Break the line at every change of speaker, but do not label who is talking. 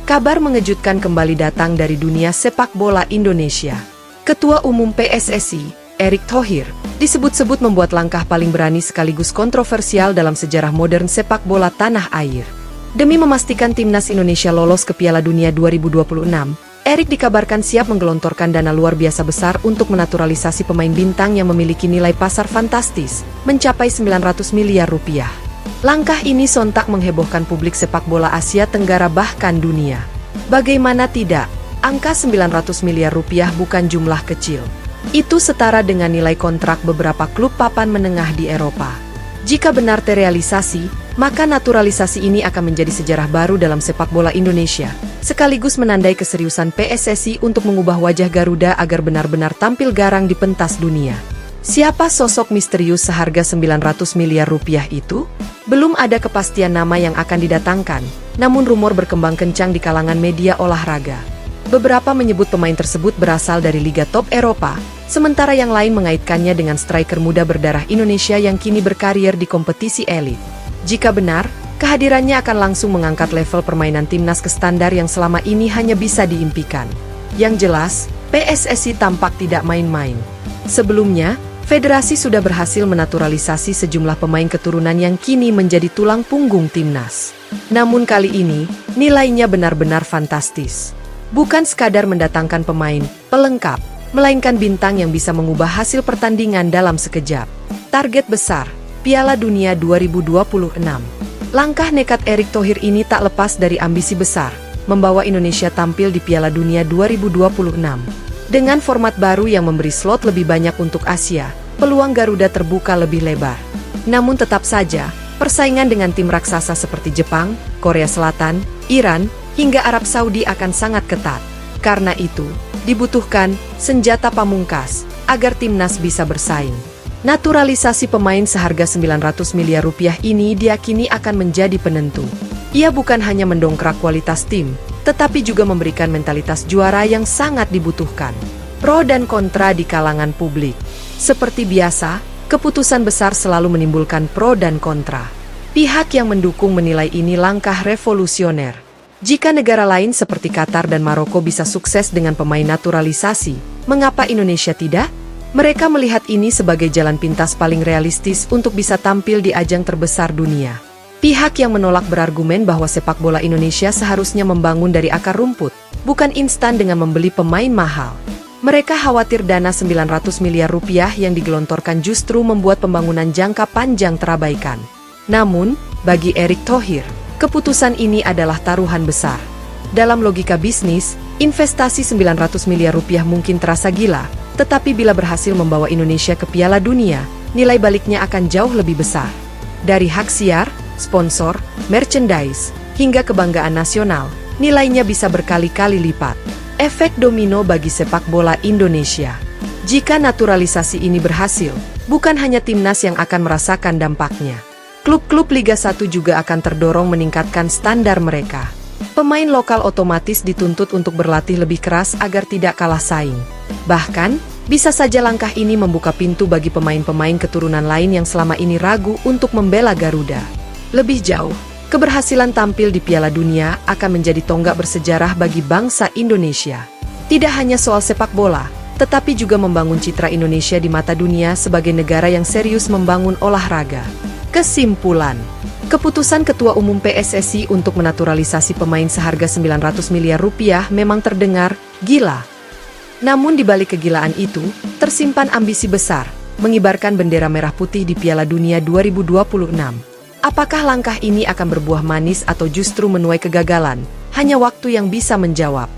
kabar mengejutkan kembali datang dari dunia sepak bola Indonesia. Ketua Umum PSSI, Erick Thohir, disebut-sebut membuat langkah paling berani sekaligus kontroversial dalam sejarah modern sepak bola tanah air. Demi memastikan timnas Indonesia lolos ke Piala Dunia 2026, Erick dikabarkan siap menggelontorkan dana luar biasa besar untuk menaturalisasi pemain bintang yang memiliki nilai pasar fantastis, mencapai 900 miliar rupiah. Langkah ini sontak menghebohkan publik sepak bola Asia Tenggara bahkan dunia. Bagaimana tidak, angka 900 miliar rupiah bukan jumlah kecil. Itu setara dengan nilai kontrak beberapa klub papan menengah di Eropa. Jika benar terrealisasi, maka naturalisasi ini akan menjadi sejarah baru dalam sepak bola Indonesia, sekaligus menandai keseriusan PSSI untuk mengubah wajah Garuda agar benar-benar tampil garang di pentas dunia. Siapa sosok misterius seharga 900 miliar rupiah itu? Belum ada kepastian nama yang akan didatangkan, namun rumor berkembang kencang di kalangan media olahraga. Beberapa menyebut pemain tersebut berasal dari liga top Eropa, sementara yang lain mengaitkannya dengan striker muda berdarah Indonesia yang kini berkarir di kompetisi elit. Jika benar, kehadirannya akan langsung mengangkat level permainan timnas ke standar yang selama ini hanya bisa diimpikan. Yang jelas, PSSI tampak tidak main-main. Sebelumnya, federasi sudah berhasil menaturalisasi sejumlah pemain keturunan yang kini menjadi tulang punggung timnas. Namun kali ini, nilainya benar-benar fantastis. Bukan sekadar mendatangkan pemain pelengkap, melainkan bintang yang bisa mengubah hasil pertandingan dalam sekejap. Target besar, Piala Dunia 2026. Langkah nekat Erick Thohir ini tak lepas dari ambisi besar, membawa Indonesia tampil di Piala Dunia 2026. Dengan format baru yang memberi slot lebih banyak untuk Asia, peluang Garuda terbuka lebih lebar. Namun tetap saja, persaingan dengan tim raksasa seperti Jepang, Korea Selatan, Iran, hingga Arab Saudi akan sangat ketat. Karena itu, dibutuhkan senjata pamungkas agar timnas bisa bersaing. Naturalisasi pemain seharga 900 miliar rupiah ini diyakini akan menjadi penentu. Ia bukan hanya mendongkrak kualitas tim, tetapi juga memberikan mentalitas juara yang sangat dibutuhkan. Pro dan kontra di kalangan publik. Seperti biasa, keputusan besar selalu menimbulkan pro dan kontra. Pihak yang mendukung menilai ini langkah revolusioner. Jika negara lain seperti Qatar dan Maroko bisa sukses dengan pemain naturalisasi, mengapa Indonesia tidak? Mereka melihat ini sebagai jalan pintas paling realistis untuk bisa tampil di ajang terbesar dunia. Pihak yang menolak berargumen bahwa sepak bola Indonesia seharusnya membangun dari akar rumput, bukan instan dengan membeli pemain mahal. Mereka khawatir dana 900 miliar rupiah yang digelontorkan justru membuat pembangunan jangka panjang terabaikan. Namun, bagi Erick Thohir, keputusan ini adalah taruhan besar. Dalam logika bisnis, investasi 900 miliar rupiah mungkin terasa gila, tetapi bila berhasil membawa Indonesia ke Piala Dunia, nilai baliknya akan jauh lebih besar. Dari hak siar, sponsor, merchandise, hingga kebanggaan nasional, nilainya bisa berkali-kali lipat. Efek domino bagi sepak bola Indonesia. Jika naturalisasi ini berhasil, bukan hanya timnas yang akan merasakan dampaknya. Klub-klub Liga 1 juga akan terdorong meningkatkan standar mereka. Pemain lokal otomatis dituntut untuk berlatih lebih keras agar tidak kalah saing. Bahkan, bisa saja langkah ini membuka pintu bagi pemain-pemain keturunan lain yang selama ini ragu untuk membela Garuda. Lebih jauh, keberhasilan tampil di Piala Dunia akan menjadi tonggak bersejarah bagi bangsa Indonesia. Tidak hanya soal sepak bola, tetapi juga membangun citra Indonesia di mata dunia sebagai negara yang serius membangun olahraga. Kesimpulan, keputusan Ketua Umum PSSI untuk menaturalisasi pemain seharga 900 miliar rupiah memang terdengar gila. Namun di balik kegilaan itu, tersimpan ambisi besar, mengibarkan bendera merah putih di Piala Dunia 2026. Apakah langkah ini akan berbuah manis atau justru menuai kegagalan? Hanya waktu yang bisa menjawab.